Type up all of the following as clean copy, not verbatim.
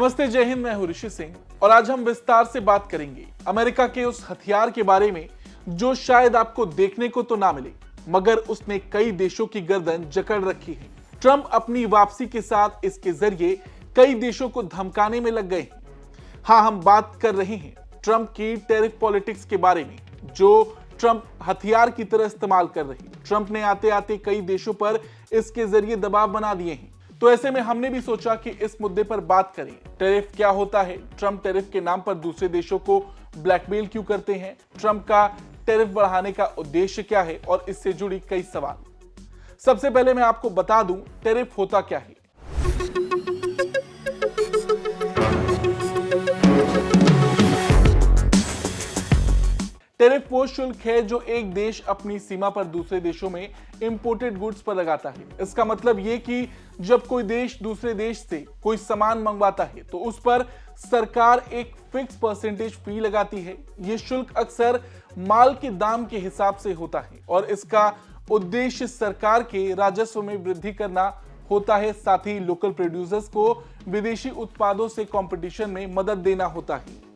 नमस्ते, जय हिंद। मैं हूं ऋषि सिंह और आज हम विस्तार से बात करेंगे अमेरिका के उस हथियार के बारे में जो शायद आपको देखने को तो ना मिले, मगर उसने कई देशों की गर्दन जकड़ रखी है। ट्रंप अपनी वापसी के साथ इसके जरिए कई देशों को धमकाने में लग गए हैं। हाँ, हम बात कर रहे हैं ट्रंप की टैरिफ पॉलिटिक्स के बारे में, जो ट्रंप हथियार की तरह इस्तेमाल कर रही है। ट्रंप ने आते आते कई देशों पर इसके जरिए दबाव बना दिए हैं। तो ऐसे में हमने भी सोचा कि इस मुद्दे पर बात करें। टैरिफ क्या होता है? ट्रंप टैरिफ के नाम पर दूसरे देशों को ब्लैकमेल क्यों करते हैं? ट्रंप का टैरिफ बढ़ाने का उद्देश्य क्या है? और इससे जुड़ी कई सवाल। सबसे पहले मैं आपको बता दूं टैरिफ होता क्या है। टैरिफ वो शुल्क है जो एक देश अपनी सीमा पर दूसरे देशों में इंपोर्टेड गुड्स पर लगाता है। इसका मतलब ये कि जब कोई देश दूसरे देश से कोई सामान मंगवाता है तो उस पर सरकार एक फिक्स परसेंटेज फी लगाती है। ये शुल्क अक्सर माल के दाम के हिसाब से होता है और इसका उद्देश्य सरकार के राजस्व में वृद्धि करना होता है। साथ ही लोकल प्रोड्यूसर्स को विदेशी उत्पादों से कंपटीशन में मदद देना होता है।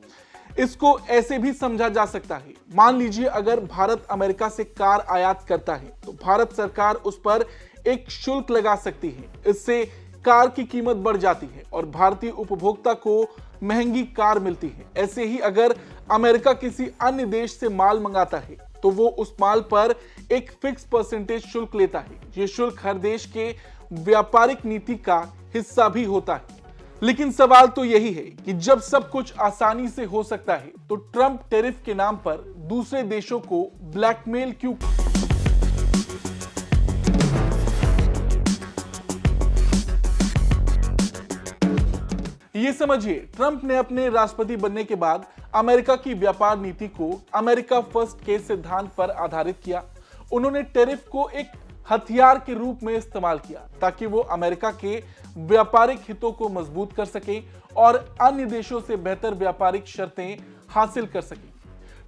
इसको ऐसे भी समझा जा सकता है, मान लीजिए अगर भारत अमेरिका से कार आयात करता है तो भारत सरकार उस पर एक शुल्क लगा सकती है। इससे कार की कीमत बढ़ जाती है और भारतीय उपभोक्ता को महंगी कार मिलती है। ऐसे ही अगर अमेरिका किसी अन्य देश से माल मंगाता है तो वो उस माल पर एक फिक्स परसेंटेज शुल्क लेता है। ये शुल्क हर देश के व्यापारिक नीति का हिस्सा भी होता है। लेकिन सवाल तो यही है कि जब सब कुछ आसानी से हो सकता है तो ट्रंप टैरिफ के नाम पर दूसरे देशों को ब्लैकमेल क्यों? ये समझिए, ट्रंप ने अपने राष्ट्रपति बनने के बाद अमेरिका की व्यापार नीति को अमेरिका फर्स्ट के सिद्धांत पर आधारित किया। उन्होंने टैरिफ को एक हथियार के रूप में इस्तेमाल किया ताकि वो अमेरिका के व्यापारिक हितों को मजबूत कर सके और अन्य देशों से बेहतर व्यापारिक शर्तें हासिल कर सके।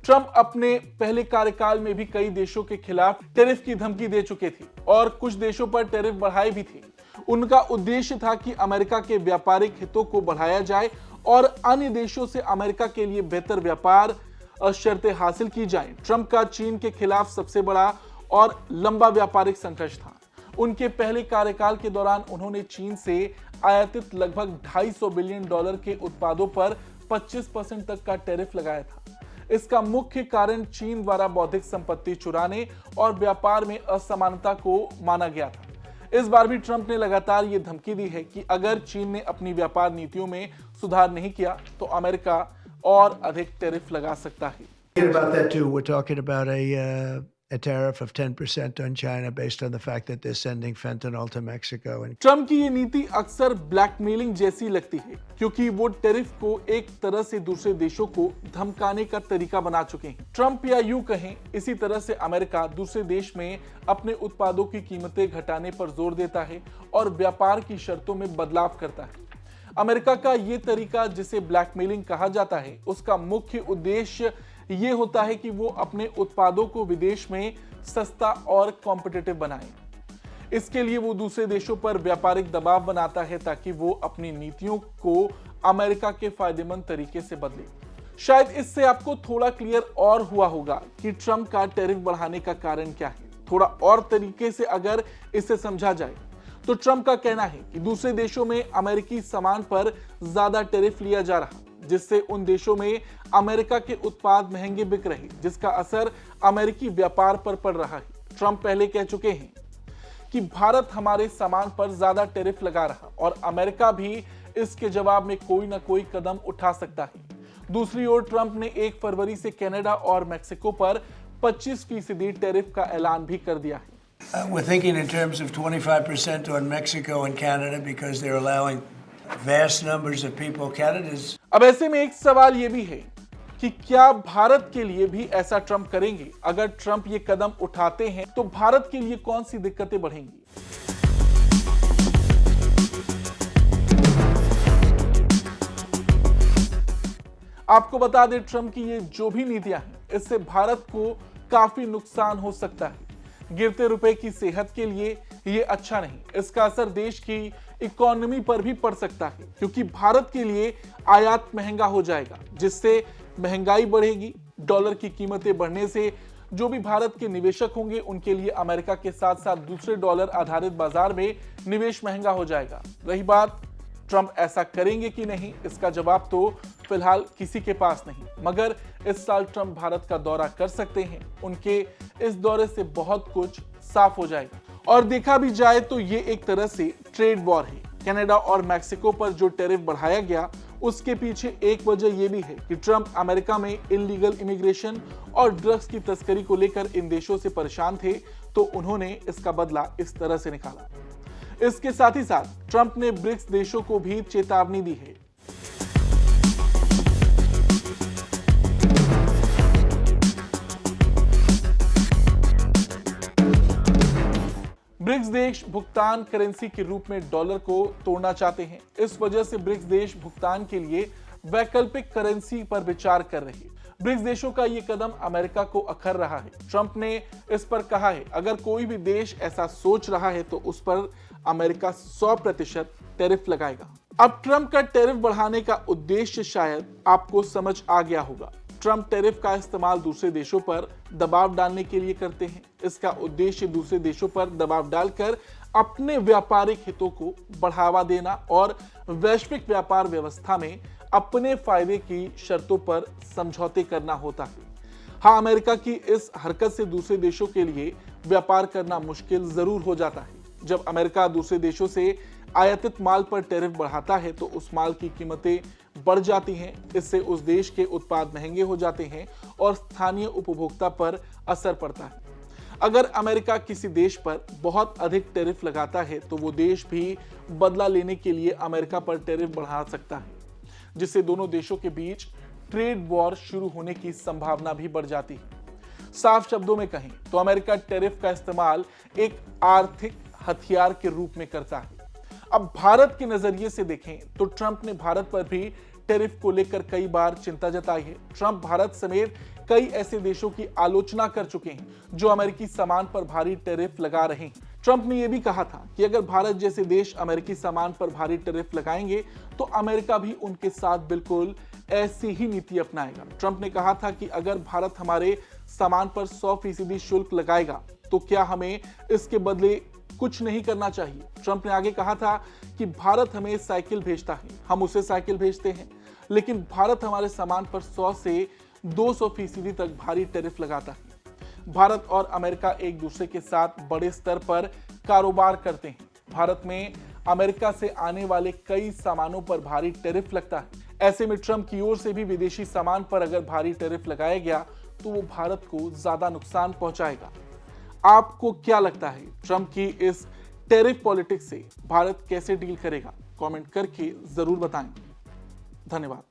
ट्रंप अपने पहले कार्यकाल में भी कई देशों के खिलाफ टैरिफ की धमकी दे चुके थे और कुछ देशों पर टैरिफ बढ़ाए भी थे। उनका उद्देश्य था कि अमेरिका के व्यापारिक हितों को बढ़ाया जाए और अन्य देशों से अमेरिका के लिए बेहतर व्यापार शर्तें हासिल की जाएं। ट्रंप का चीन के खिलाफ सबसे बड़ा और लंबा व्यापारिक संघर्ष था। उनके पहले कार्यकाल के दौरान उन्होंने चीन से आयातित लगभग $250 बिलियन के उत्पादों पर 25% तक का टैरिफ लगाया था। इसका मुख्य कारण चीन द्वारा बौद्धिक संपत्ति चुराने और व्यापार में असमानता को माना गया था। इस बार भी ट्रंप ने लगातार ये धमकी दी है कि अगर चीन ने अपनी व्यापार नीतियों में सुधार नहीं किया तो अमेरिका और अधिक टैरिफ लगा सकता है। A tariff of 10% on China based on the fact that they're sending fentanyl to Mexico. Trump की ये नीति अक्सर ब्लैकमेलिंग जैसी लगती है क्योंकि वो टैरिफ को एक तरह से दूसरे देशों को धमकाने का तरीका बना चुके हैं। ट्रंप या यूं कहें इसी तरह से अमेरिका दूसरे देश में अपने उत्पादों की कीमतें घटाने पर जोर देता है और व्यापार की शर्तों में बदलाव करता है। अमेरिका का ये तरीका जिसे ब्लैकमेलिंग कहा जाता है, उसका मुख्य उद्देश्य ये होता है कि वो अपने उत्पादों को विदेश में सस्ता और कॉम्पिटिटिव बनाए। इसके लिए वो दूसरे देशों पर व्यापारिक दबाव बनाता है ताकि वो अपनी नीतियों को अमेरिका के फायदेमंद तरीके से बदले। शायद इससे आपको थोड़ा क्लियर और हुआ होगा कि ट्रंप का टैरिफ बढ़ाने का कारण क्या है। थोड़ा और तरीके से अगर इसे समझा जाए तो ट्रंप का कहना है कि दूसरे देशों में अमेरिकी सामान पर ज्यादा टैरिफ लिया जा रहा, जिससे उन देशों में अमेरिका के उत्पाद महंगे बिक रहे, जिसका असर अमेरिकी व्यापार पर पड़ रहा है। ट्रंप पहले कह चुके हैं कि भारत हमारे सामान पर ज्यादा टैरिफ लगा रहा और अमेरिका भी इसके जवाब में कोई ना कोई कदम उठा सकता है। दूसरी ओर ट्रंप ने 1 फरवरी से कनाडा और मैक्सिको पर 25% टैरिफ का ऐलान भी कर दिया है। We're thinking in terms of 25% on Mexico and Canada because they're allowing vast numbers of people. Canada's. अब ऐसे में एक सवाल ये भी है कि क्या भारत के लिए भी ऐसा ट्रंप करेंगे? अगर ट्रंप ये कदम उठाते हैं तो भारत के लिए कौन सी दिक्कतें बढ़ेंगी? आपको बता दें, ट्रंप की ये जो भी नीतियां हैं, इससे भारत को काफी नुकसान हो सकता है। गिरते रुपए की सेहत के लिए ये अच्छा नहीं। इसका असर देश की इकोनॉमी पर भी पड़ सकता है, क्योंकि भारत के लिए आयात महंगा हो जाएगा, जिससे महंगाई बढ़ेगी। डॉलर की कीमतें बढ़ने से जो भी भारत के निवेशक होंगे उनके लिए अमेरिका के साथ साथ दूसरे डॉलर आधारित बाजार में निवेश महंगा हो जाएगा। रही बात ट्रंप ऐसा करेंगे कि नहीं, इसका जवाब तो फिलहाल किसी के पास नहीं, मगर इस साल ट्रंप भारत का दौरा कर सकते हैं। उनके इस दौरे से बहुत कुछ साफ हो जाएगा। और देखा भी जाए तो ये एक तरह से ट्रेड वॉर है। कनाडा और मैक्सिको पर जो टैरिफ बढ़ाया गया उसके पीछे एक वजह यह भी है कि ट्रंप अमेरिका में इलीगल इमिग्रेशन और ड्रग्स की तस्करी को लेकर इन देशों से परेशान थे, तो उन्होंने इसका बदला इस तरह से निकाला। इसके साथ ही साथ ट्रंप ने ब्रिक्स देशों को भी चेतावनी दी है। ब्रिक्स देश भुगतान करेंसी के रूप में डॉलर को तोड़ना चाहते हैं। इस वजह से ब्रिक्स देश भुगतान के लिए वैकल्पिक करेंसी पर विचार कर रहे हैं। ब्रिक्स देशों का ये कदम अमेरिका को अखर रहा है। ट्रंप ने इस पर कहा है, अगर कोई भी देश ऐसा सोच रहा है तो उस पर अमेरिका 100% टैरिफ लगाएगा। अब ट्रंप का टैरिफ बढ़ाने का उद्देश्य शायद आपको समझ आ गया होगा। ट्रंप टैरिफ का इस्तेमाल दूसरे देशों पर दबाव डालने के लिए करते हैं। इसका उद्देश्य दूसरे देशों पर दबाव डालकर अपने व्यापारिक हितों को बढ़ावा देना और वैश्विक व्यापार व्यवस्था में अपने फायदे की शर्तों पर समझौते करना होता है। हाँ, अमेरिका की इस हरकत से दूसरे देशों के लिए व्यापार करना मुश्किल जरूर हो जाता है। जब अमेरिका दूसरे देशों से आयातित माल पर टैरिफ बढ़ाता है तो उस माल की कीमतें बढ़ जाती हैं। इससे उस देश के उत्पाद महंगे हो जाते हैं और स्थानीय उपभोक्ता पर असर पड़ता है। अगर अमेरिका किसी देश पर बहुत अधिक टैरिफ लगाता है तो वो देश भी बदला लेने के लिए अमेरिका पर टैरिफ बढ़ा सकता है, जिससे दोनों देशों के बीच ट्रेड वॉर शुरू होने की संभावना भी बढ़ जाती है। साफ शब्दों में कहें तो अमेरिका टैरिफ का इस्तेमाल एक आर्थिक हथियार के रूप में करता है। अब भारत के नजरिए से देखें तो ट्रंप ने भारत पर भी टैरिफ को लेकर कई बार चिंता जताई है। ट्रंप भारत समेत कई ऐसे देशों की आलोचना कर चुके हैं जो अमेरिकी सामान पर भारी टैरिफ लगा रहे हैं। ट्रंप ने यह भी कहा था कि अगर भारत जैसे देश अमेरिकी सामान पर भारी टैरिफ लगाएंगे तो अमेरिका भी उनके साथ बिल्कुल ऐसी ही नीति अपनाएगा। ट्रंप ने कहा था कि अगर भारत हमारे सामान पर 100% शुल्क लगाएगा तो क्या हमें इसके बदले कुछ नहीं करना चाहिए। ट्रंप ने आगे कहा था कि भारत हमें साइकिल भेजता है, हम उसे साइकिल भेजते हैं, लेकिन भारत हमारे सामान पर 100 से 200% तक भारी टैरिफ लगाता है। भारत और अमेरिका एक दूसरे के साथ बड़े स्तर पर कारोबार करते हैं। भारत में अमेरिका से आने वाले कई सामानों पर भारी टैरिफ लगता है। ऐसे में ट्रंप की ओर से भी विदेशी सामान पर अगर भारी टैरिफ लगाया गया तो वो भारत को ज्यादा नुकसान पहुंचाएगा। आपको क्या लगता है, ट्रंप की इस टैरिफ पॉलिटिक्स से भारत कैसे डील करेगा? कमेंट करके जरूर बताएं। धन्यवाद।